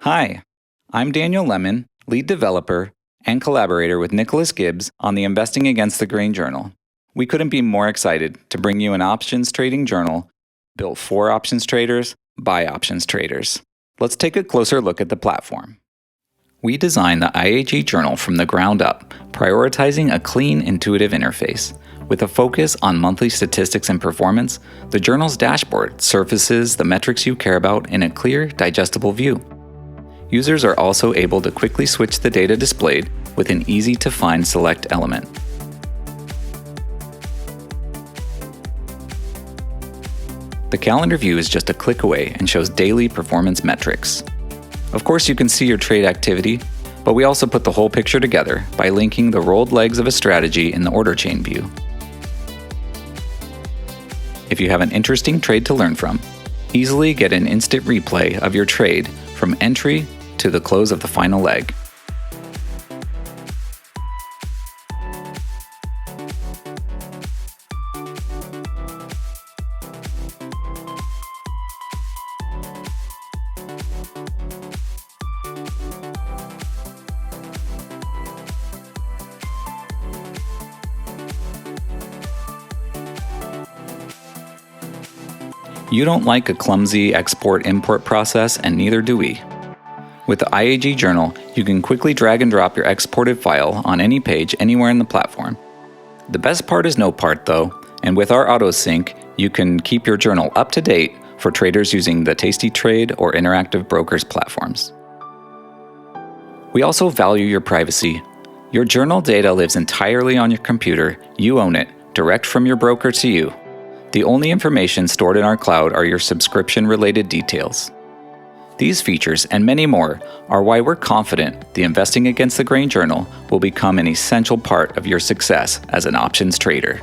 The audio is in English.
Hi, I'm Daniel Lemon, lead developer and collaborator with Nicholas Gibbs on the Investing Against the Grain Journal. We couldn't be more excited to bring you an options trading journal built for options traders by options traders. Let's take a closer look at the platform. We designed the IAG journal from the ground up, prioritizing a clean, intuitive interface. With a focus on monthly statistics and performance, the journal's dashboard surfaces the metrics you care about in a clear, digestible view. Users are also able to quickly switch the data displayed with an easy-to-find select element. The calendar view is just a click away and shows daily performance metrics. Of course, you can see your trade activity, but we also put the whole picture together by linking the rolled legs of a strategy in the order chain view. If you have an interesting trade to learn from, easily get an instant replay of your trade from entry to the close of the final leg. You don't like a clumsy export-import process, and neither do we. With the IAG journal, you can quickly drag and drop your exported file on any page anywhere in the platform. The best part is no part though, and with our auto-sync, you can keep your journal up to date for traders using the Tasty Trade or Interactive Brokers platforms. We also value your privacy. Your journal data lives entirely on your computer. You own it, direct from your broker to you. The only information stored in our cloud are your subscription-related details. These features and many more are why we're confident the Investing Against the Grain journal will become an essential part of your success as an options trader.